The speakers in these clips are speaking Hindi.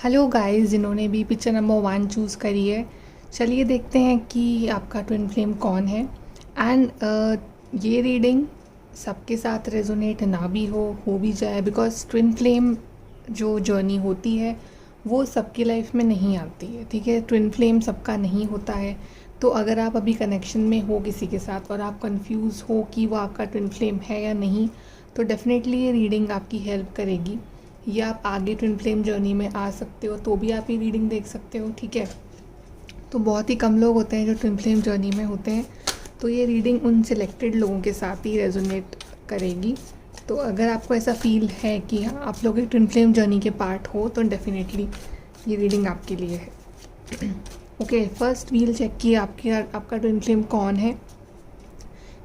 हेलो गाइस, जिन्होंने भी पिक्चर नंबर 1 चूज़ करी है, चलिए देखते हैं कि आपका ट्विन फ्लेम कौन है। एंड ये रीडिंग सबके साथ रेजोनेट ना भी हो भी जाए, बिकॉज ट्विन फ्लेम जो जर्नी होती है वो सबकी लाइफ में नहीं आती है। ठीक है, ट्विन फ्लेम सबका नहीं होता है। तो अगर आप अभी कनेक्शन में हो किसी के साथ और आप कंफ्यूज हो कि वो आपका ट्विन फ्लेम है या नहीं, तो डेफिनेटली ये रीडिंग आपकी हेल्प करेगी। या आप आगे ट्विन फ्लेम जर्नी में आ सकते हो तो भी आप ये रीडिंग देख सकते हो। ठीक है, तो बहुत ही कम लोग होते हैं जो ट्विन फ्लेम जर्नी में होते हैं, तो ये रीडिंग उन सिलेक्टेड लोगों के साथ ही रेजोनेट करेगी। तो अगर आपको ऐसा फील है कि हाँ आप लोग एक ट्विन फ्लेम जर्नी के पार्ट हो, तो डेफिनेटली ये रीडिंग आपके लिए है। ओके, फर्स्ट वील चेक किए आपका ट्विन फ्लेम कौन है,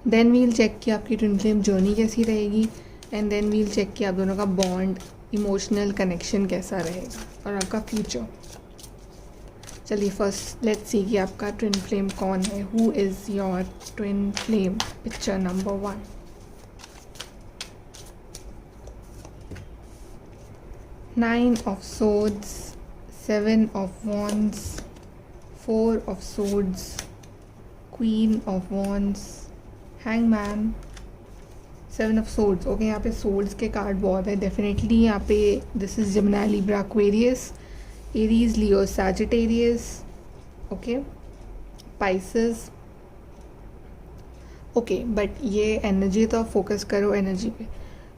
देन वील चेक किया आपकी ट्विन फ्लेम जर्नी कैसी रहेगी, एंड देन वील चेक किया आप दोनों का बॉन्ड, इमोशनल कनेक्शन कैसा रहेगा और आपका फ्यूचर। चलिए फर्स्ट लेट्स सी कि आपका ट्विन फ्लेम कौन है। Who is your twin flame? Picture number 1। 9 of swords, 7 of wands, 4 of swords, queen of wands, hangman, 7 of swords. Okay, यहाँ पे सोर्ड्स के कार्ड बहुत है। डेफिनेटली यहाँ पे this is Gemini, Libra, Aquarius, Aries, Leo, Sagittarius, okay, Pisces. Okay, but ये एनर्जी तो आप फोकस करो एनर्जी पे।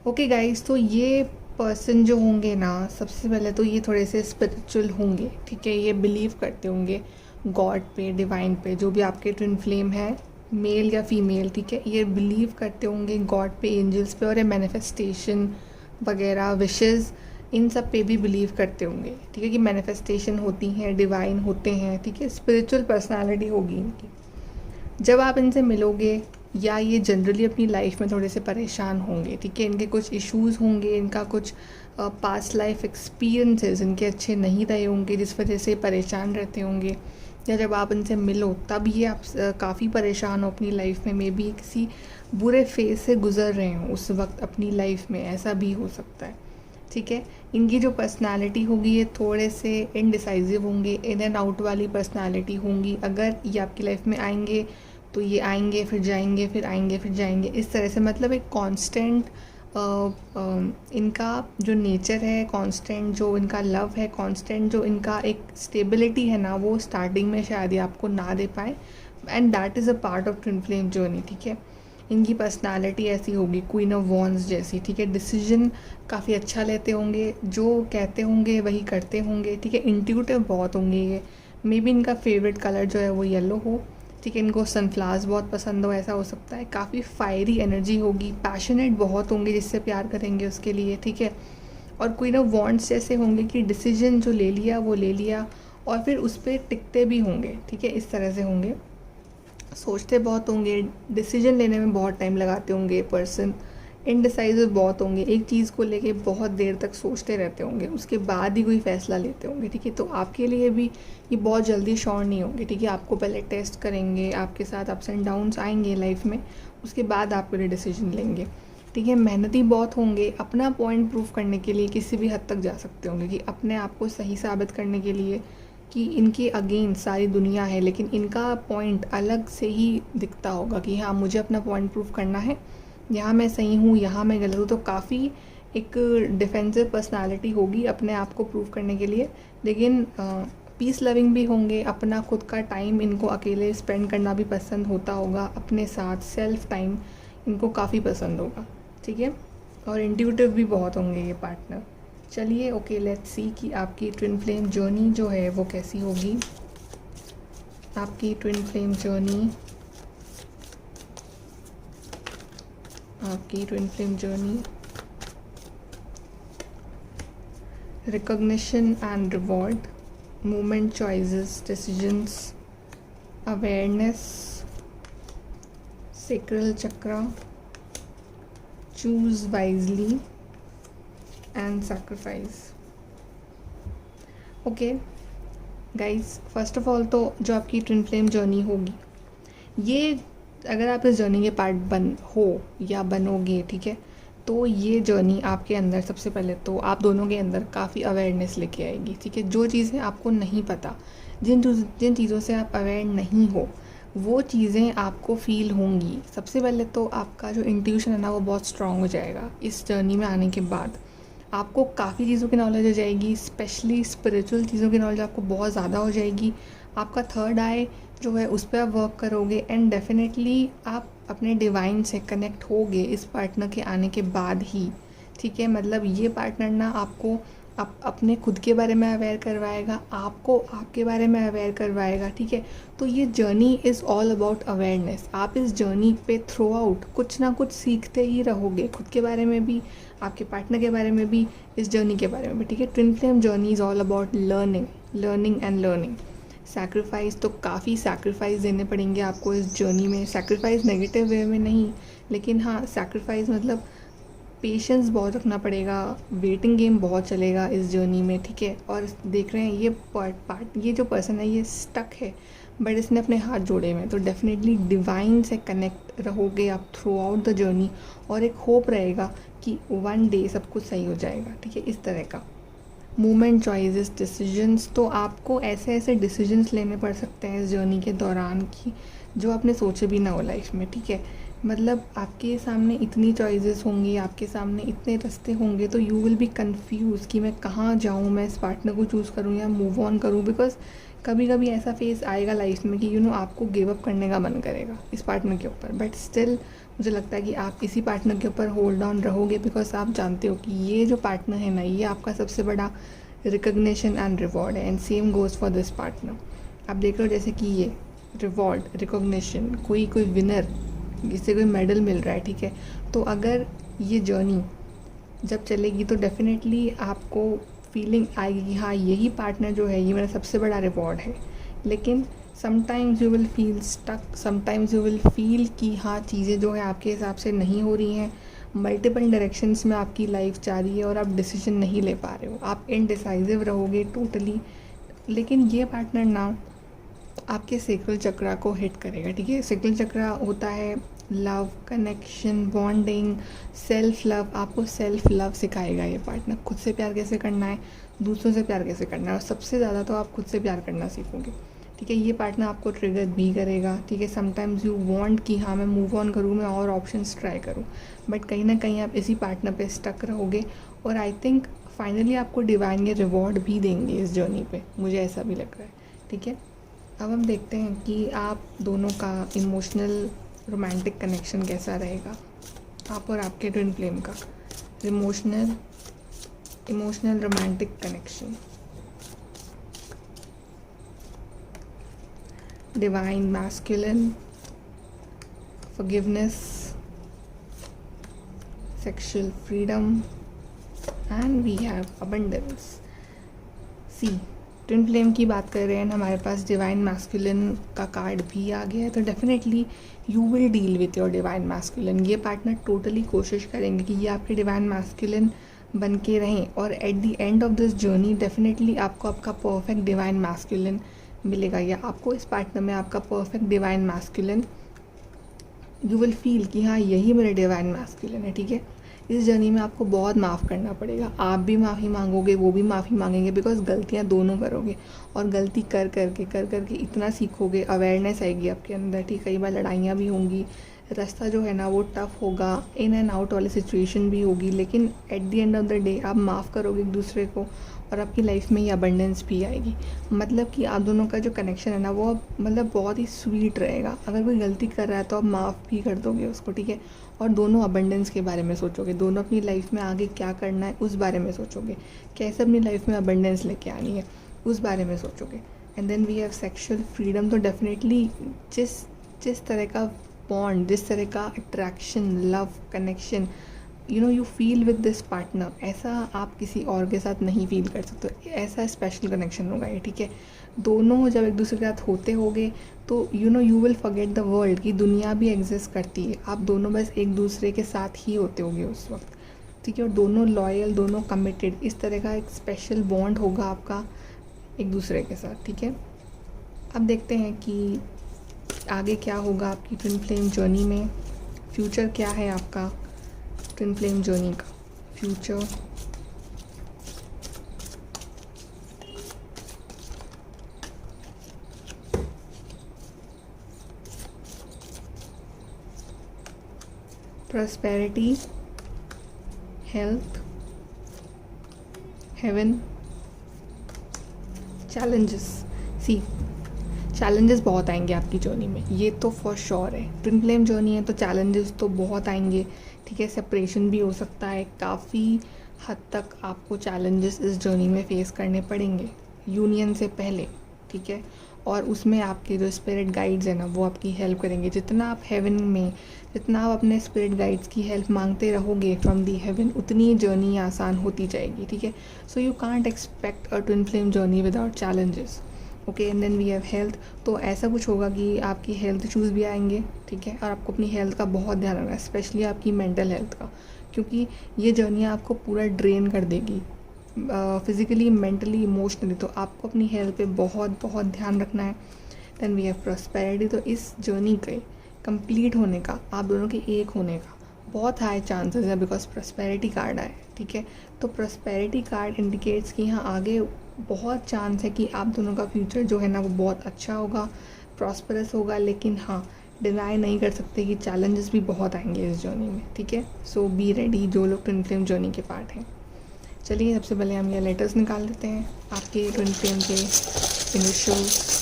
ओके गाइस, तो ये पर्सन जो होंगे ना, सबसे पहले तो ये थोड़े से स्पिरिचुअल होंगे। ठीक है, ये बिलीव करते होंगे गॉड पे, डिवाइन पे। जो भी आपके ट्विन फ्लेम है, मेल या फीमेल, ठीक है, ये बिलीव करते होंगे गॉड पे, एंजल्स पे, और ये मैनिफेस्टेशन वगैरह, विशेस, इन सब पे भी बिलीव करते होंगे। ठीक है, कि मैनिफेस्टेशन होती हैं, डिवाइन होते हैं। ठीक है, स्पिरिचुअल पर्सनालिटी होगी इनकी। जब आप इनसे मिलोगे, या ये जनरली अपनी लाइफ में थोड़े से परेशान होंगे। ठीक है, इनके कुछ इश्यूज़ होंगे, इनका कुछ पास्ट लाइफ एक्सपीरियंसेस इनके अच्छे नहीं रहे होंगे, जिस वजह से परेशान रहते होंगे। या जब आप इनसे मिलो तब ये आप काफ़ी परेशान हो अपनी लाइफ में, मे बी किसी बुरे फेज से गुजर रहे हो उस वक्त अपनी लाइफ में, ऐसा भी हो सकता है। ठीक है, इनकी जो पर्सनालिटी होगी ये थोड़े से इनडिसाइसिव होंगे, इन एंड आउट वाली पर्सनालिटी होंगी। अगर ये आपकी लाइफ में आएंगे तो ये आएंगे फिर जाएंगे, फिर आएंगे फिर जाएंगे, इस तरह से। मतलब एक कांस्टेंट इनका जो नेचर है, कांस्टेंट जो इनका लव है, कांस्टेंट जो इनका एक स्टेबिलिटी है ना, वो स्टार्टिंग में शायद ये आपको ना दे पाए। And that is a part of twin flame journey. ठीक है, इनकी पर्सनालिटी ऐसी होगी, क्वीन ऑफ वॉन्ड्स जैसी। ठीक है, डिसीजन काफ़ी अच्छा लेते होंगे, जो कहते होंगे वही करते होंगे। ठीक है, इंट्यूटिव बहुत होंगे ये। मे बी इनका फेवरेट कलर जो है वो येलो हो। ठीक है, इनको सनफ्लावर्स बहुत पसंद हो, ऐसा हो सकता है। काफ़ी फायरी एनर्जी होगी, पैशनेट बहुत होंगे, जिससे प्यार करेंगे उसके लिए। ठीक है, और क्वीन ऑफ वॉन्ड्स जैसे होंगे कि डिसीजन जो ले लिया वो ले लिया, और फिर उस पर टिकते भी होंगे। ठीक है, इस तरह से होंगे। सोचते बहुत होंगे, डिसीजन लेने में बहुत टाइम लगाते होंगे पर्सन। इनडिसाइसिव बहुत होंगे, एक चीज़ को लेके बहुत देर तक सोचते रहते होंगे, उसके बाद ही कोई फ़ैसला लेते होंगे। ठीक है, तो आपके लिए भी ये बहुत जल्दी श्योर नहीं होंगे। ठीक है, आपको पहले टेस्ट करेंगे, आपके साथ अप्स एंड डाउन्स आएंगे लाइफ में, उसके बाद आपके लिए डिसीजन लेंगे। ठीक है, मेहनती बहुत होंगे, अपना पॉइंट प्रूव करने के लिए किसी भी हद तक जा सकते होंगे, कि अपने आप को सही साबित करने के लिए कि इनके अगेंस्ट सारी दुनिया है, लेकिन इनका पॉइंट अलग से ही दिखता होगा कि हाँ मुझे अपना पॉइंट प्रूव करना है, यहाँ मैं सही हूँ, यहाँ मैं गलत हूँ। तो काफ़ी एक डिफेंसिव पर्सनालिटी होगी अपने आप को प्रूव करने के लिए। लेकिन पीस लविंग भी होंगे, अपना खुद का टाइम इनको अकेले स्पेंड करना भी पसंद होता होगा, अपने साथ सेल्फ टाइम इनको काफ़ी पसंद होगा। ठीक है, और इंट्यूटिव भी बहुत होंगे ये पार्टनर। चलिए ओके, लेट्स सी कि आपकी ट्विन फ्लेम जर्नी जो है वो कैसी होगी। आपकी ट्विन फ्लेम जर्नी, आपकी twin flame journey, recognition and reward, movement, choices, decisions, awareness, sacral chakra, choose wisely and sacrifice. Okay guys, first of all तो जो आपकी ट्विन फ्लेम जर्नी होगी, ये अगर आप इस जर्नी के पार्ट हो या बनोगे, ठीक है, तो ये जर्नी आपके अंदर सबसे पहले तो आप दोनों के अंदर काफ़ी अवेयरनेस लेके आएगी, ठीक है। जो चीज़ें आपको नहीं पता, जिन चीज़ों से आप अवेयर नहीं हो, वो चीज़ें आपको फील होंगी। सबसे पहले तो आपका जो इंट्यूशन है ना वो बहुत स्ट्रांग हो जाएगा। इस जर्नी में आने के बाद आपको काफ़ी चीज़ों की नॉलेज हो जाएगी, स्पेशली स्पिरिचुअल चीज़ों की नॉलेज आपको बहुत ज़्यादा हो जाएगी। आपका थर्ड आई जो है उस पर आप वर्क करोगे एंड डेफिनेटली आप अपने डिवाइन से कनेक्ट होगे इस पार्टनर के आने के बाद ही, ठीक है। मतलब ये पार्टनर ना आपको अपने खुद के बारे में अवेयर करवाएगा, आपको आपके बारे में अवेयर करवाएगा, ठीक है। तो ये journey is all about awareness. आप इस जर्नी पे थ्रू आउट कुछ ना कुछ सीखते ही रहोगे, खुद के बारे में भी, आपके पार्टनर के बारे में भी, इस जर्नी के बारे में भी, ठीक है। Twin flame journey is all about learning and learning. Sacrifice तो काफ़ी सैक्रिफाइस देने पड़ेंगे आपको इस जर्नी में। सैक्रिफाइस नेगेटिव वे में नहीं, लेकिन हाँ सैक्रिफाइस मतलब पेशेंस बहुत रखना पड़ेगा, वेटिंग गेम बहुत चलेगा इस जर्नी में, ठीक है। और देख रहे हैं ये जो पर्सन है ये स्टक है, बट इसने अपने हाथ जोड़े हुए हैं। तो डेफिनेटली डिवाइन से कनेक्ट रहोगे आप थ्रू आउट द जर्नी, और एक होप रहेगा कि वन डे सब कुछ सही हो जाएगा, ठीक है। इस तरह का मूवमेंट, चॉइसेस, डिसीजंस, तो आपको ऐसे ऐसे डिसीजंस लेने पड़ सकते हैं इस जर्नी के दौरान कि जो आपने सोचे भी ना हो लाइफ में, ठीक है। मतलब आपके सामने इतनी चॉइसेस होंगी, आपके सामने इतने रास्ते होंगे, तो यू विल बी कंफ्यूज कि मैं कहाँ जाऊँ, मैं इस पार्टनर को चूज़ करूँ या मूव ऑन करूँ। बिकॉज कभी कभी ऐसा फेस आएगा लाइफ में कि आपको गिव अप करने का मन करेगा इस पार्टनर के ऊपर, बट स्टिल मुझे लगता है कि आप इसी पार्टनर के ऊपर होल्ड ऑन रहोगे, बिकॉज आप जानते हो कि ये जो पार्टनर है ना, ये आपका सबसे बड़ा रिकग्निशन एंड रिवॉर्ड है। And same goes for this partner. आप देख रहे हो जैसे कि ये रिवॉर्ड, रिकॉग्निशन, कोई विनर, जिससे कोई मेडल मिल रहा है, ठीक है। तो अगर ये जर्नी जब चलेगी तो डेफिनेटली आपको फीलिंग आएगी कि हाँ यही पार्टनर जो है ये मेरा सबसे बड़ा रिवॉर्ड है। लेकिन sometimes you will feel stuck, sometimes you will feel कि हाँ चीज़ें जो है आपके हिसाब से नहीं हो रही हैं, मल्टीपल डायरेक्शंस में आपकी लाइफ जा रही है और आप डिसीजन नहीं ले पा रहे हो, आप इनडिसाइसिव रहोगे टोटली। लेकिन ये पार्टनर ना आपके सेक्रल चक्रा को हिट करेगा, ठीक है। सेक्रल चक्रा होता है love, connection, bonding, self love. आपको सेल्फ लव सिखाएगा ये पार्टनर, खुद से प्यार कैसे करना है, दूसरों से प्यार कैसे करना है, और सबसे ज़्यादा तो आप खुद से प्यार करना सीखोगे, ठीक है। ये पार्टनर आपको ट्रिगर भी करेगा, ठीक है। समटाइम्स यू वांट कि हाँ मैं मूव ऑन करूँ, मैं और ऑप्शंस ट्राई करूँ, बट कहीं ना कहीं आप इसी पार्टनर पे स्टक रहोगे। और आई थिंक फाइनली आपको डिवाइन ये रिवॉर्ड भी देंगे इस जर्नी पे, मुझे ऐसा भी लग रहा है, ठीक है। अब हम देखते हैं कि आप दोनों का इमोशनल रोमांटिक कनेक्शन कैसा रहेगा, आप और आपके ट्विन फ्लेम का emotional romantic connection. Divine masculine, forgiveness, sexual freedom, and we have abundance. See twin flame की बात कर रहे हैं, हमारे पास डिवाइन मैस्कुलिन का कार्ड भी आ गया है। तो definitely you will deal with your divine masculine. ये पार्टनर टोटली कोशिश करेंगे कि ये आपके डिवाइन मैस्कुलिन बन के रहें, और at the end of this journey definitely आपको आपका परफेक्ट डिवाइन मैस्कुलिन मिलेगा, या आपको इस पार्टनर में आपका perfect divine masculine, you will feel कि हाँ यही मेरा डिवाइन मैस्कुलिन है, ठीक है। इस जर्नी में आपको बहुत माफ़ करना पड़ेगा, आप भी माफ़ी मांगोगे, वो भी माफ़ी मांगेंगे, बिकॉज गलतियाँ दोनों करोगे, और गलती कर करके इतना सीखोगे, अवेयरनेस आएगी आपके अंदर, ठीक। कई बार लड़ाइयाँ भी होंगी, रास्ता जो है ना वो टफ होगा, इन एंड आउट वाली सिचुएशन भी होगी, लेकिन at the end of the day आप माफ़ करोगे एक दूसरे को, और आपकी लाइफ में ये अबंडेंस भी आएगी। मतलब कि आप दोनों का जो कनेक्शन है ना वो मतलब बहुत ही स्वीट रहेगा। अगर कोई गलती कर रहा है तो आप माफ़ भी कर दोगे उसको, ठीक है। और दोनों अबंडेंस के बारे में सोचोगे, दोनों अपनी लाइफ में आगे क्या करना है उस बारे में सोचोगे, कैसे अपनी लाइफ में अबंडेंस लेके आनी है उस बारे में सोचोगे। And then we have sexual freedom. तो डेफिनेटली जिस तरह का बॉन्ड, जिस तरह का attraction, love, connection you feel with this partner, ऐसा आप किसी और के साथ नहीं फील कर सकते। ऐसा स्पेशल कनेक्शन होगा ये, ठीक है। दोनों जब एक दूसरे के साथ होते होगे तो you will forget the world, कि दुनिया भी एग्जिस्ट करती है, आप दोनों बस एक दूसरे के साथ ही होते होगे उस वक्त, ठीक है। और दोनों लॉयल, दोनों कमिटेड, इस तरह का एक स्पेशल बॉन्ड होगा आपका एक दूसरे के साथ, ठीक है। अब देखते हैं कि आगे क्या होगा आपकी ट्विन फ्लेम जर्नी में, फ्यूचर क्या है आपका ट्विन फ्लेम जर्नी का future, prosperity, health, heaven, challenges. See challenges बहुत आएंगे आपकी जर्नी में, ये तो फॉर श्योर है। ट्विन फ्लेम जर्नी है तो चैलेंजेस तो बहुत आएंगे, ठीक है। सेपरेशन भी हो सकता है, काफ़ी हद तक आपको चैलेंजेस इस जर्नी में फेस करने पड़ेंगे यूनियन से पहले, ठीक है। और उसमें आपके जो स्पिरिट गाइड्स हैं ना, वो आपकी हेल्प करेंगे। जितना आप हेवन में, जितना आप अपने स्पिरिट गाइड्स की हेल्प मांगते रहोगे फ्रॉम दी हेवन, उतनी जर्नी आसान होती जाएगी, ठीक है। So you can't expect a twin flame journey without challenges, okay. And then we have health. तो ऐसा कुछ होगा कि आपकी हेल्थ इशूज़ भी आएंगे, ठीक है। और आपको अपनी हेल्थ का बहुत ध्यान रखना है, स्पेशली आपकी मेंटल हेल्थ का, क्योंकि ये जर्नी आपको पूरा ड्रेन कर देगी फिज़िकली, मेंटली, इमोशनली। तो आपको अपनी हेल्थ पे बहुत बहुत ध्यान रखना है। Then we have prosperity. तो इस जर्नी के कंप्लीट होने का, आप दोनों के एक होने का बहुत हाई चांसेस है, बिकॉज प्रॉस्पेरिटी कार्ड आए, ठीक है। तो प्रॉस्पेरिटी कार्ड इंडिकेट्स कि यहाँ आगे बहुत चांस है कि आप दोनों का फ्यूचर जो है ना वो बहुत अच्छा होगा, प्रॉस्परस होगा। लेकिन हाँ, डिनाई नहीं कर सकते कि चैलेंजेस भी बहुत आएंगे इस जर्नी में, ठीक है। सो बी रेडी, जो लोग ट्विन फ्लेम जर्नी के पार्ट हैं। चलिए सबसे पहले हम ये लेटर्स निकाल लेते हैं आपके ट्विन फ्लेम के initials.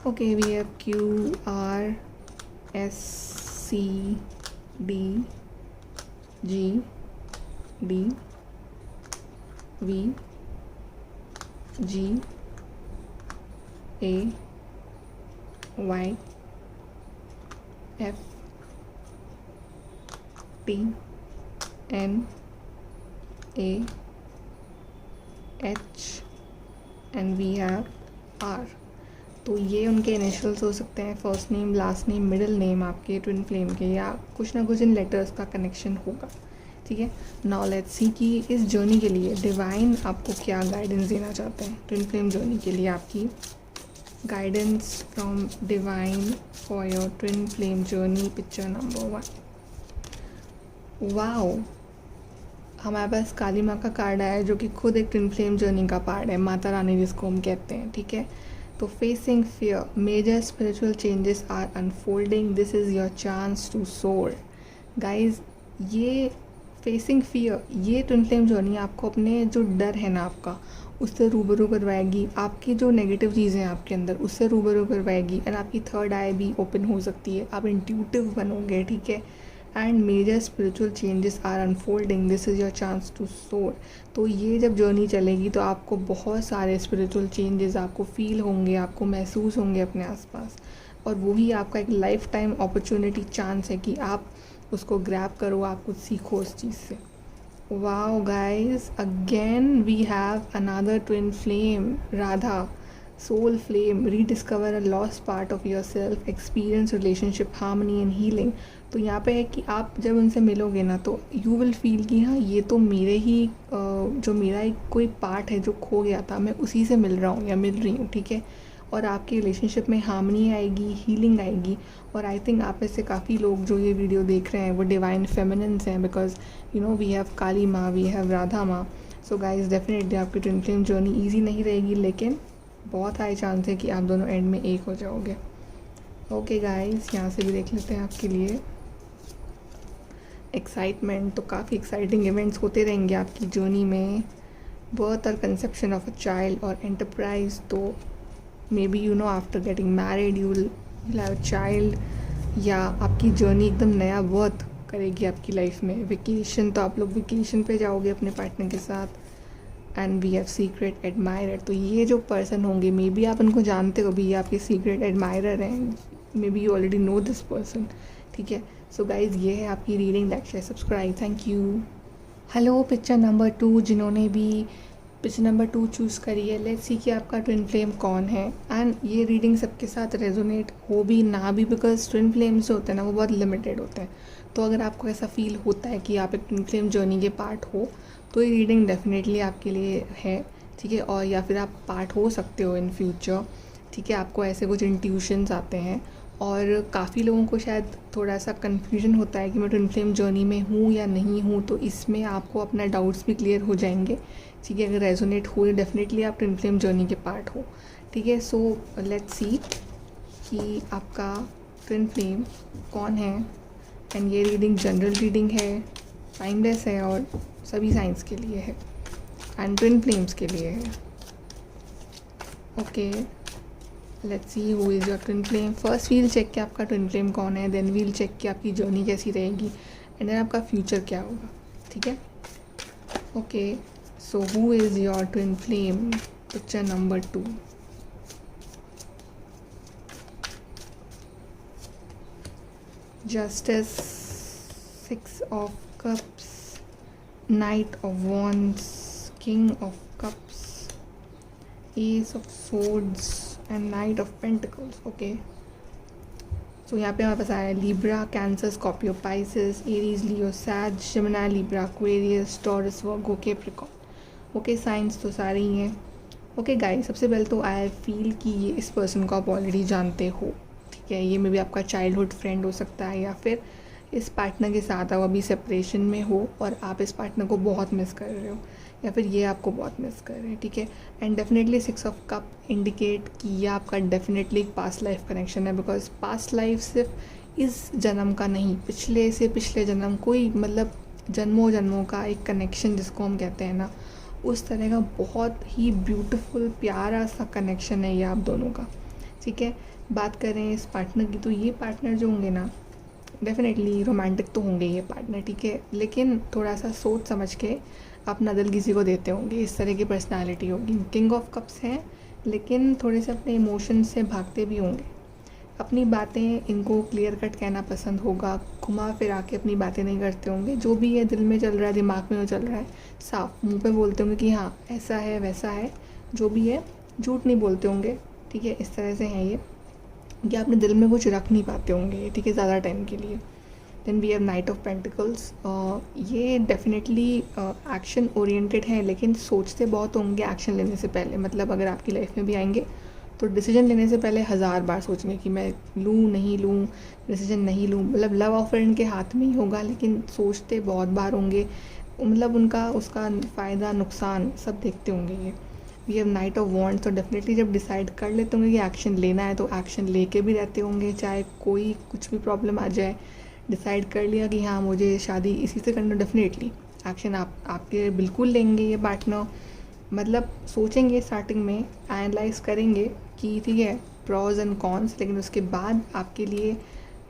Okay, we have QRSCDGDVGH and we have R। तो ये उनके इनिशियल्स हो सकते हैं, first name, last name, middle name आपके ट्विन फ्लेम के, या कुछ ना कुछ इन लेटर्स का कनेक्शन होगा, ठीक है। नाउ लेट्स सी कि इस जर्नी के लिए डिवाइन आपको क्या गाइडेंस देना चाहते हैं। ट्विन फ्लेम जर्नी के लिए आपकी guidance from divine for your twin flame journey, picture number 1। Wow, हमारे पास काली माँ का कार्ड आया है, जो कि खुद एक ट्विन फ्लेम जर्नी का पार्ट है, माता रानी जिसको हम कहते हैं, ठीक है। तो facing fear, major spiritual changes are unfolding, this is your chance to soar. Guys, ये फेसिंग फियर, ये ट्विन फ्लेम जर्नी आपको अपने जो डर है ना आपका, उससे रूबरू करवाएगी। आपकी जो नेगेटिव चीज़ें हैं आपके अंदर, उससे रूबरू करवाएगी। एंड आपकी थर्ड आई भी ओपन हो सकती है, आप इंट्यूटिव बनोगे, ठीक है। And major spiritual changes are unfolding, this is your chance to soar. तो ये जब जर्नी चलेगी तो आपको बहुत सारे स्पिरिचुअल चेंजेस आपको फील होंगे, आपको महसूस होंगे अपने आसपास, और वही आपका एक लाइफ टाइम अपॉर्चुनिटी चांस है कि आप उसको ग्रैब करो, आप कुछ सीखो उस चीज़ से। Wow guys, again we have another twin flame, Radha, soul flame, rediscover a lost part of yourself, experience relationship harmony and healing। तो यहाँ पे है कि आप जब उनसे मिलोगे ना, तो यू विल फील कि हाँ, ये तो मेरे ही जो मेरा एक कोई पार्ट है जो खो गया था, मैं उसी से मिल रहा हूँ या मिल रही हूँ, ठीक है। और आपकी रिलेशनशिप में हार्मनी आएगी, हीलिंग आएगी। और आई थिंक आप में से काफ़ी लोग जो ये वीडियो देख रहे हैं वो डिवाइन फेमिनिन्स हैं, because you know we have Kali Maa, we have Radha Maa. So guys, definitely आपकी ट्विन फ्लेम जर्नी ईजी नहीं रहेगी, लेकिन बहुत हाई चांस है कि आप दोनों एंड में एक हो जाओगे। ओके गाइस, यहाँ से भी देख लेते हैं आपके लिए एक्साइटमेंट। तो काफ़ी एक्साइटिंग इवेंट्स होते रहेंगे आपकी जर्नी में। बर्थ और कंसेप्शन ऑफ अ चाइल्ड और एंटरप्राइज। तो may be you know after getting married you will have a child, या आपकी जर्नी एकदम नया बर्थ करेगी आपकी लाइफ में। वेकेशन, तो आप लोग वेकेशन पे जाओगे अपने पार्टनर के साथ। And we have secret admirer. तो ये जो पर्सन होंगे, मे बी आप उनको जानते हो भी, ये आपके सीक्रेट एडमायरर हैं, may be you already know this person, ठीक है। सो गाइज, ये है आपकी reading. Like, share, subscribe, thank you. Hello, picture number 2, जिन्होंने भी पिक्चर नंबर 2 चूज़ करी है, लेट्स सी कि आपका ट्विन फ्लेम कौन है। एंड ये रीडिंग सबके साथ रेजोनेट हो भी ना भी, बिकॉज ट्विन फ्लेम्स जो होते हैं ना वो बहुत लिमिटेड होते हैं। तो अगर आपको ऐसा फील होता है कि आप एक ट्विन फ्लेम जर्नी के पार्ट हो, तो ये रीडिंग डेफिनेटली आपके लिए है, ठीक है। और या फिर आप पार्ट हो सकते हो इन फ्यूचर, ठीक है। आपको ऐसे कुछ इंट्यूशंस आते हैं, और काफ़ी लोगों को शायद थोड़ा सा कन्फ्यूजन होता है कि मैं ट्विन फ्लेम जर्नी में हूँ या नहीं हूँ, तो इसमें आपको अपना डाउट्स भी क्लियर हो जाएंगे। ठीक है, अगर रेजोनेट हो तो डेफिनेटली आप ट्विन फ्लेम जर्नी के पार्ट हो। ठीक है, सो लेट्स सी कि आपका ट्विन फ्लेम कौन है। एंड ये रीडिंग जनरल रीडिंग है, टाइमलेस है और सभी साइंस के लिए है एंड ट्विन फ्लेम्स के लिए है। Okay, let's see who is your twin flame. First we'll check कि आपका ट्विन फ्लेम कौन है, देन वील चेक कि आपकी जर्नी कैसी रहेगी एंड देन आपका फ्यूचर क्या होगा। ठीक है, okay, so who is your twin flame, picture number 2। Justice, 6 of cups, knight of wands, king of cups, ace of swords and knight of pentacles. Okay, so यहाँ पे हमारे पास आया Libra, Cancer, Scorpio, Pisces, Aries, Leo, Sag, Gemini, Libra, Aquarius, Taurus, Virgo, Capricorn. Okay, signs तो सारे ही हैं। ओके गाइस, सबसे पहले तो आई फील कि ये इस पर्सन को आप ऑलरेडी जानते हो। ठीक है, ये मे भी आपका चाइल्डहुड फ्रेंड हो सकता है या फिर इस पार्टनर के साथ आप अभी सेपरेशन में हो और आप इस पार्टनर को बहुत मिस कर रहे हो या फिर ये आपको बहुत मिस कर रहे हैं। ठीक है, and definitely 6 of cup indicate कि ये आपका डेफिनेटली एक पास्ट लाइफ कनेक्शन है, बिकॉज पास्ट लाइफ सिर्फ इस जन्म का नहीं, पिछले से पिछले जन्म, कोई मतलब जन्मों जन्मों का एक कनेक्शन जिसको हम कहते हैं ना, उस तरह का बहुत ही ब्यूटीफुल प्यारा सा कनेक्शन है ये आप दोनों का। ठीक है, बात करें इस पार्टनर की, तो ये पार्टनर जो होंगे ना डेफिनेटली रोमांटिक तो होंगे ये पार्टनर। ठीक है, लेकिन थोड़ा सा सोच समझ के अपना दिल किसी को देते होंगे, इस तरह की पर्सनालिटी होगी। किंग ऑफ कप्स हैं लेकिन थोड़े से अपने इमोशंस से भागते भी होंगे। अपनी बातें इनको क्लियर कट कहना पसंद होगा, घुमा फिरा के अपनी बातें नहीं करते होंगे। जो भी है दिल में चल रहा है, दिमाग में जो चल रहा है, साफ मुंह पे बोलते होंगे कि हाँ ऐसा है वैसा है, जो भी है झूठ नहीं बोलते होंगे। ठीक है, इस तरह से हैं ये कि अपने दिल में कुछ रख नहीं पाते होंगे। ठीक है, ज़्यादा टाइम के लिए। Then we have knight of pentacles. ये डेफिनेटली एक्शन ओरिएंटेड है लेकिन सोचते बहुत होंगे एक्शन लेने से पहले। मतलब अगर आपकी लाइफ में भी आएंगे तो डिसीजन लेने से पहले 1000 बार सोचेंगे कि मैं लूँ नहीं लूँ, डिसीजन नहीं लूँ। मतलब लव ऑफर इनके हाथ में ही होगा लेकिन सोचते बहुत बार होंगे। मतलब उनका उसका फ़ायदा नुकसान सब देखते होंगे ये। We have knight of wands, तो डेफिनेटली जब डिसाइड कर लेते होंगे कि एक्शन लेना है तो एक्शन लेके भी रहते होंगे, चाहे कोई कुछ भी प्रॉब्लम आ जाए। डिसाइड कर लिया कि हाँ मुझे शादी इसी से करना, डेफिनेटली एक्शन आपके बिल्कुल लेंगे ये पार्टनर। मतलब सोचेंगे स्टार्टिंग में, एनालाइज करेंगे कि ठीक है प्रॉज एंड कॉन्स, लेकिन उसके बाद आपके लिए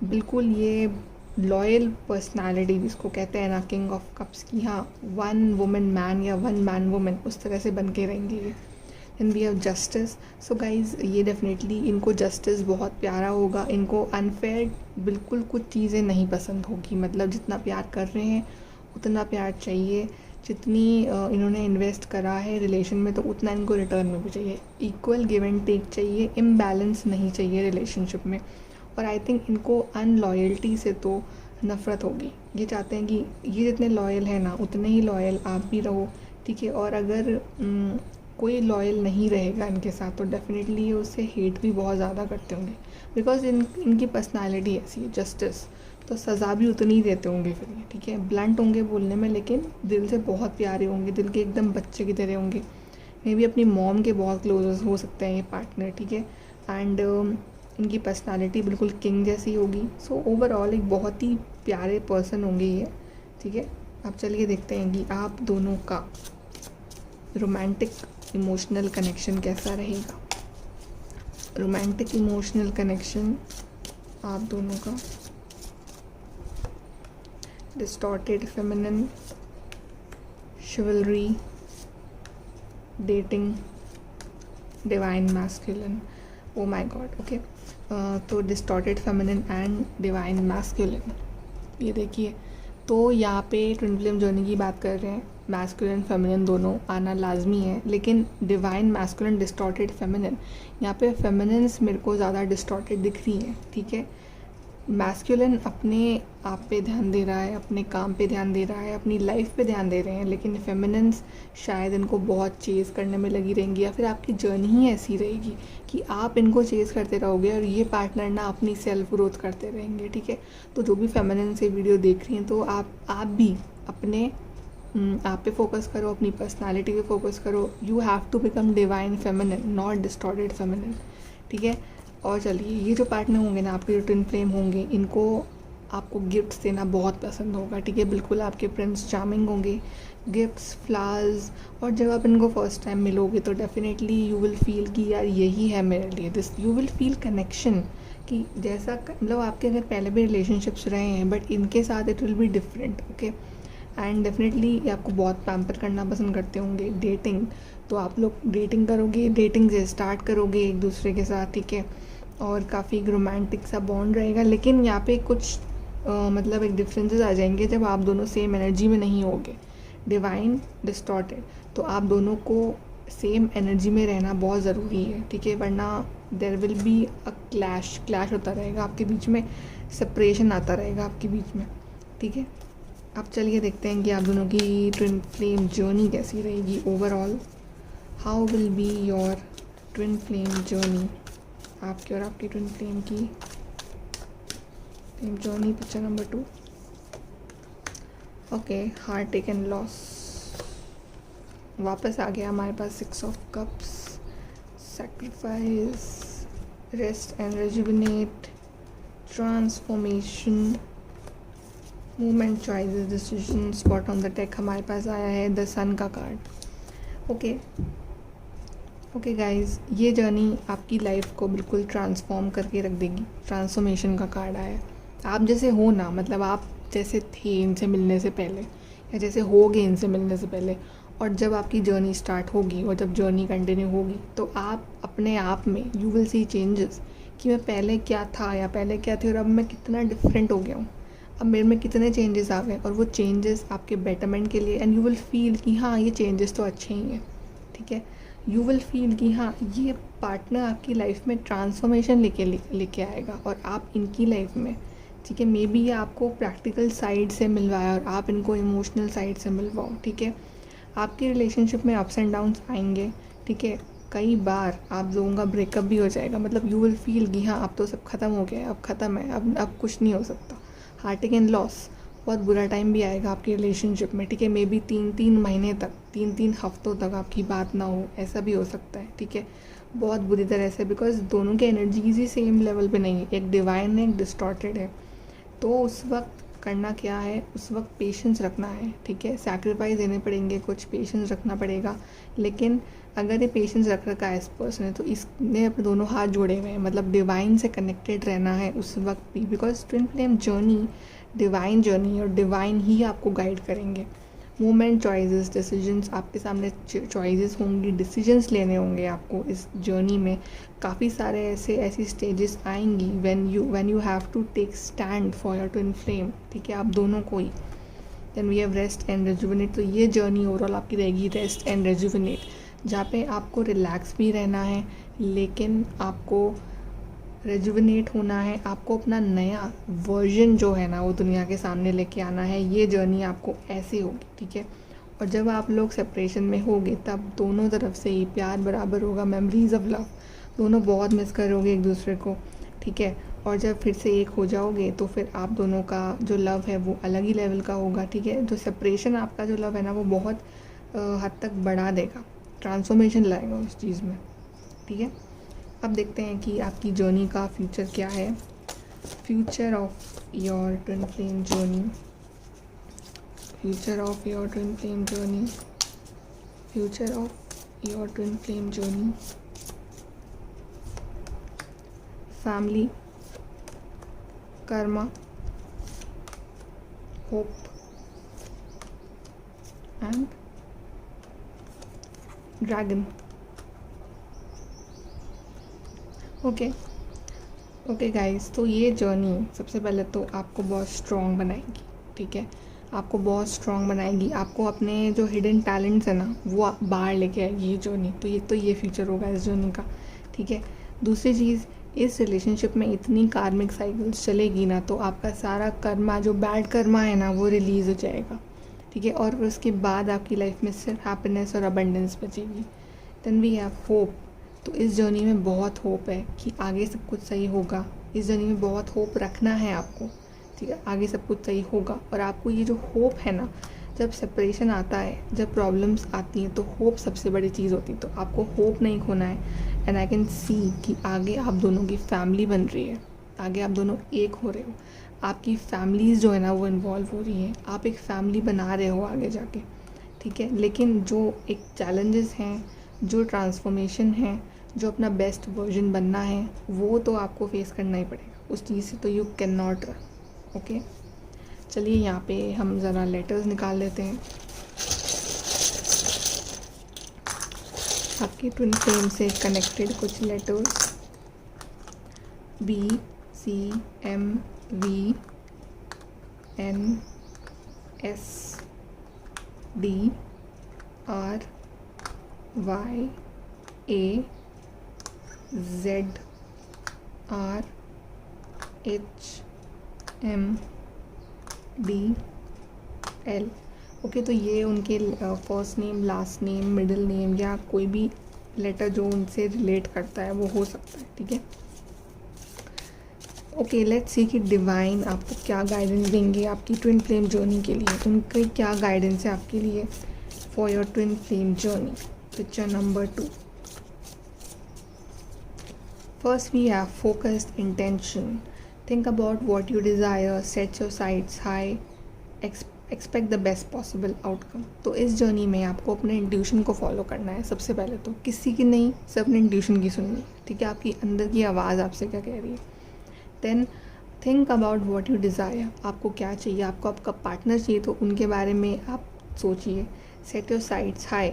बिल्कुल ये लॉयल पर्सनालिटी जिसको कहते हैं ना किंग ऑफ कप्स की, हाँ वन वुमेन मैन या वन मैन वुमेन उस तरह से बन के रहेंगे ये। Then we have justice. So guys ये डेफिनेटली इनको जस्टिस बहुत प्यारा होगा। इनको अनफेयर बिल्कुल कुछ चीज़ें नहीं पसंद होगी। मतलब जितना प्यार कर रहे हैं उतना प्यार चाहिए, जितनी इन्होंने इन्वेस्ट करा है रिलेशन में तो उतना इनको रिटर्न में भी चाहिए। इक्वल गिव एंड टेक चाहिए, इम्बैलेंस नहीं चाहिए रिलेशनशिप में। और आई थिंक इनको अनलॉयल्टी से तो नफ़रत होगी। ये चाहते हैं कि ये जितने लॉयल है ना उतने ही लॉयल आप भी रहो। ठीक है, और अगर कोई लॉयल नहीं रहेगा इनके साथ तो डेफिनेटली ये उससे हेट भी बहुत ज़्यादा करते होंगे, बिकॉज इनकी पर्सनालिटी ऐसी है जस्टिस। तो सज़ा भी उतनी ही देते होंगे फिर ये। ठीक है, ब्लंट होंगे बोलने में लेकिन दिल से बहुत प्यारे होंगे, दिल के एकदम बच्चे की तरह होंगे। मे बी अपनी मॉम के बहुत क्लोज हो सकते हैं ये पार्टनर। ठीक है, एंड इनकी पर्सनालिटी बिल्कुल किंग जैसी होगी। सो ओवरऑल एक बहुत ही प्यारे पर्सन होंगे ये। ठीक है, अब चलिए देखते हैं कि आप दोनों का रोमांटिक इमोशनल कनेक्शन कैसा रहेगा। रोमांटिक इमोशनल कनेक्शन आप दोनों का। Distorted feminine, chivalry, dating, divine masculine. Oh my God, okay. तो distorted feminine and divine masculine, ये देखिए। तो यहाँ पे ट्विन फ्लेम जर्नी की बात कर रहे हैं, मैस्कुलिन फेमिनिन दोनों आना लाजमी है, लेकिन डिवाइन मैस्कुलिन डिस्टॉर्टेड फेमिनिन, यहाँ पे फेमिनिन्स मेरे को ज़्यादा डिस्टॉर्टेड दिख रही हैं। ठीक है, मैस्कुलिन अपने आप पे ध्यान दे रहा है, अपने काम पे ध्यान दे रहा है, अपनी लाइफ पे ध्यान दे रहे हैं, लेकिन फेमिनिन्स शायद इनको बहुत चेज़ करने में लगी रहेंगी, या फिर आपकी जर्नी ही ऐसी रहेगी कि आप इनको चेज़ करते रहोगे और ये पार्टनर ना अपनी सेल्फ ग्रोथ करते रहेंगे, ठीक है। तो जो भी फेमिनिन्स ये वीडियो देख रही हैं, तो आप भी अपने आप पे फोकस करो, अपनी पर्सनालिटी पे फोकस करो। You have to become divine feminine, not distorted feminine, ठीक है। और चलिए, ये जो पार्टनर होंगे ना, आपके जो ट्विन फ्लेम होंगे, इनको आपको गिफ्ट्स देना बहुत पसंद होगा, ठीक है। बिल्कुल आपके प्रिंस चार्मिंग होंगे, गिफ्ट्स, फ्लावर्स। और जब आप इनको फर्स्ट टाइम मिलोगे तो डेफिनेटली यू विल फील कि यार यही है मेरे लिए, this you will feel connection, कि जैसा मतलब आपके अगर पहले भी रिलेशनशिप्स रहे हैं, बट इनके साथ it will be different, okay. And definitely ये आपको बहुत पैम्पर करना पसंद करते होंगे। डेटिंग, तो आप लोग डेटिंग करोगे, डेटिंग से स्टार्ट करोगे एक दूसरे के साथ, ठीक है। और काफ़ी रोमांटिक सा बॉन्ड रहेगा, लेकिन यहाँ पे कुछ मतलब एक डिफरेंसेस आ जाएंगे जब आप दोनों सेम एनर्जी में नहीं होगे। डिवाइन, डिस्टॉर्टेड, तो आप दोनों को सेम एनर्जी में रहना बहुत ज़रूरी है, ठीक है, वरना there will be a clash होता रहेगा आपके बीच में, सेपरेशन आता रहेगा आपके बीच में, ठीक है। अब चलिए देखते हैं कि आप दोनों की ट्विन फ्लेम जर्नी कैसी रहेगी overall. How will be your twin flame journey, आपके और आपकी ट्विन फ्लेम की flame journey. Picture number 2, okay, heartache and loss वापस आ गया हमारे पास। 6 of cups, sacrifice, rest and rejuvenate, transformation, movement, choices, decision. Spot on the take हमारे पास आया है द सन का कार्ड। ओके गाइस, ये जर्नी आपकी लाइफ को बिल्कुल ट्रांसफॉर्म करके रख देगी। ट्रांसफॉर्मेशन का कार्ड आया है। आप जैसे हो ना, मतलब आप जैसे थे इनसे मिलने से पहले, या जैसे होगे इनसे मिलने से पहले, और जब आपकी जर्नी स्टार्ट होगी और जब जर्नी कंटिन्यू होगी, तो आप अपने आप में यू विल सी चेंजेस, कि मैं पहले क्या था या पहले क्या थी और अब मैं कितना डिफरेंट हो गया हूँ, अब मेरे में कितने चेंजेस आ गए, और वो चेंजेस आपके बेटरमेंट के लिए। एंड यू विल फील कि हाँ, ये चेंजेस तो अच्छे ही हैं, ठीक है। यू विल फील कि हाँ, ये पार्टनर आपकी लाइफ में ट्रांसफॉर्मेशन लेके आएगा, और आप इनकी लाइफ में, ठीक है, मे बी ये आपको प्रैक्टिकल साइड से मिलवाए और आप इनको इमोशनल साइड से मिलवाओ, ठीक है। आपकी रिलेशनशिप में अप्स एंड डाउन्स आएंगे, ठीक है। कई बार आप लोगों का ब्रेकअप भी हो जाएगा, मतलब यू विल फील कि हाँ, अब तो सब खत्म हो गया है, अब ख़त्म है, अब कुछ नहीं हो सकता। हार्ट एंड लॉस, बहुत बुरा टाइम भी आएगा आपकी रिलेशनशिप में, ठीक है। मे बी 3-3 महीने तक, 3-3 हफ्तों तक आपकी बात ना हो, ऐसा भी हो सकता है, ठीक है, बहुत बुरी तरह से, बिकॉज दोनों के एनर्जीज ही सेम लेवल पे नहीं है, एक डिवाइन है, एक डिस्टॉर्टेड है। तो उस वक्त करना क्या है, उस वक्त पेशेंस रखना है, ठीक है। सैक्रिफाइस देने पड़ेंगे, कुछ पेशेंस रखना पड़ेगा, लेकिन अगर ये पेशेंस रख रखा है इस पर्सन ने, तो इसने अपने दोनों हाथ जोड़े हुए हैं, मतलब डिवाइन से कनेक्टेड रहना है उस वक्त भी, because twin flame journey divine journey, और डिवाइन ही आपको गाइड करेंगे। मूवमेंट, चॉइसेस, डिसीजंस, आपके सामने चॉइसेस होंगी, डिसीजंस लेने होंगे आपको इस जर्नी में। काफ़ी सारे ऐसी स्टेजेस आएंगी when you have to take stand for your twin flame, ठीक है, आप दोनों को ही। Then we have rest and rejuvenate, तो ये जर्नी ओवरऑल आपकी रहेगी रेस्ट एंड रेजुविनेट, जहाँ पे आपको रिलैक्स भी रहना है, लेकिन आपको रेजुविनेट होना है, आपको अपना नया वर्जन जो है ना वो दुनिया के सामने लेके आना है। ये जर्नी आपको ऐसे होगी, ठीक है। और जब आप लोग सेपरेशन में होगे, तब दोनों तरफ से ही प्यार बराबर होगा, मेमोरीज ऑफ लव, दोनों बहुत मिस करोगे एक दूसरे को, ठीक है। और जब फिर से एक हो जाओगे, तो फिर आप दोनों का जो लव है वो अलग ही लेवल का होगा, ठीक है। जो सेपरेशन आपका जो लव है ना, वो बहुत हद तक बढ़ा देगा, ट्रांसफॉर्मेशन लाएगा उस चीज़ में, ठीक है। अब देखते हैं कि आपकी जर्नी का फ्यूचर क्या है। Future of your twin flame journey, future of your twin flame journey, future of your twin flame journey. Family, Karma, hope and dragon. Okay guys, तो ये जर्नी सबसे पहले तो आपको बहुत स्ट्रॉन्ग बनाएगी, ठीक है, आपको बहुत स्ट्रॉन्ग बनाएगी, आपको अपने जो हिडन टैलेंट्स है ना वो बाहर लेके आएगी ये जर्नी। तो ये फ्यूचर होगा इस जर्नी का, ठीक है। दूसरी चीज़, इस रिलेशनशिप में इतनी कार्मिक साइकिल्स चलेगी ना, तो आपका सारा कर्मा, जो बैड कर्मा है ना, वो रिलीज़ हो जाएगा, ठीक है। और उसके बाद आपकी लाइफ में सिर्फ हैप्पीनेस और अबंडेंस बचेगी। Then we have hope. तो इस जर्नी में बहुत होप है कि आगे सब कुछ सही होगा। इस जर्नी में बहुत होप रखना है आपको, ठीक है। आगे सब कुछ सही होगा। और आपको ये जो होप है ना, जब सेपरेशन आता है, जब प्रॉब्लम्स आती हैं, तो होप सबसे बड़ी चीज़ होती है। तो आपको होप नहीं खोना है। एंड आई कैन सी कि आगे आप दोनों की फैमिली बन रही है, आगे आप दोनों एक हो रहे हो, आपकी फैमिलीज़ जो है ना वो इन्वॉल्व हो रही हैं, आप एक फैमिली बना रहे हो आगे जाके, ठीक है। लेकिन जो एक चैलेंजेस हैं, जो ट्रांसफॉर्मेशन है, जो अपना बेस्ट वर्जन बनना है, वो तो आपको फेस करना ही पड़ेगा। उस चीज़ से तो you can not run. Okay, चलिए यहाँ पे हम ज़रा लेटर्स निकाल लेते हैं आपके ट्विन फ्लेम से कनेक्टेड कुछ लेटर्स। BCMVNSD RYAZRHMDL। ओके, तो ये उनके first name, last name, middle name या कोई भी लेटर जो उनसे रिलेट करता है वो हो सकता है, ठीक है। ओके, लेट्स सी कि डिवाइन आपको क्या गाइडेंस देंगे आपकी ट्विन फ्लेम जर्नी के लिए। उनके क्या गाइडेंस है आपके लिए for your twin flame journey. Picture number 2। First we have focused intention. Think about what you desire, set your sights high, expect the best possible outcome. तो इस जर्नी में आपको अपने इंट्यूशन को फॉलो करना है। सबसे पहले तो किसी की नहीं, सिर्फ अपने इंट्यूशन की सुननी है, ठीक है। आपकी अंदर की आवाज़ आपसे क्या कह रही है। Then think about what you desire. आपको क्या चाहिए, आपको आपका पार्टनर चाहिए तो उनके बारे में आप सोचिए। Set your sights high,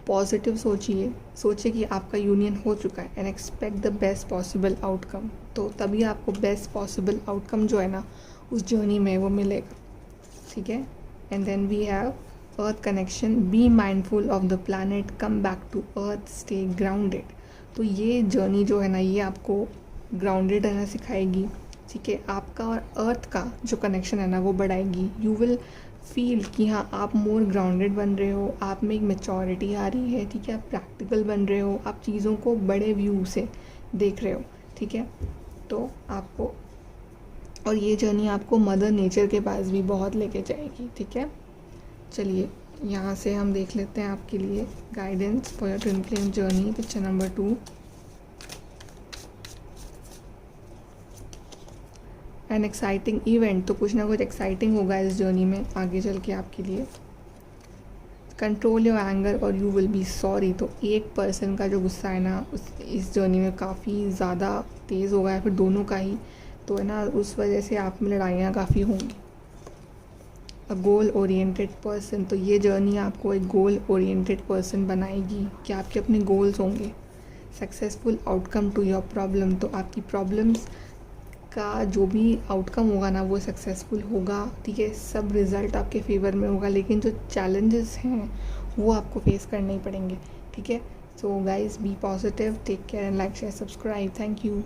positive सोचिए कि आपका यूनियन हो चुका है। And expect the best possible outcome. तो तभी आपको बेस्ट पॉसिबल आउटकम जो है ना उस जर्नी में वो मिलेगा, ठीक है। And then we have earth connection. Be mindful of the planet, come back to earth, stay grounded. तो ये जर्नी जो है ना ये आपको ग्राउंडेड रहना सिखाएगी, ठीक है। आपका और अर्थ का जो कनेक्शन है ना वो बढ़ाएगी। यू विल फील कि हाँ आप मोर ग्राउंडेड बन रहे हो, आप में एक मेचोरिटी आ रही है, ठीक है। आप प्रैक्टिकल बन रहे हो, आप चीज़ों को बड़े व्यू से देख रहे हो, ठीक है। तो आपको, और ये जर्नी आपको मदर नेचर के पास भी बहुत लेके जाएगी, ठीक है। चलिए यहाँ से हम देख लेते हैं आपके लिए guidance for your twin flame journey. Picture number 2। An exciting event. तो कुछ ना कुछ एक्साइटिंग होगा इस जर्नी में आगे चल के आपके लिए। कंट्रोल योर एंगर और यू विल बी सॉरी। तो एक पर्सन का जो गुस्सा है ना इस जर्नी में काफ़ी ज़्यादा तेज़ होगा, या फिर दोनों का ही, तो है ना उस वजह से आप में लड़ाइयाँ काफ़ी होंगी। अ गोल ओरिएंटेड पर्सन। तो ये जर्नी आपको एक गोल ओरिएंटेड पर्सन बनाएगी कि आपके अपने गोल्स होंगे। Successful outcome to your problem. तो आपकी प्रॉब्लम्स का जो भी आउटकम होगा ना वो सक्सेसफुल होगा, ठीक है। सब रिज़ल्ट आपके फेवर में होगा, लेकिन जो चैलेंजेस हैं वो आपको फेस करने ही पड़ेंगे, ठीक है। So guys, be positive, take care and like, share, subscribe. Thank you.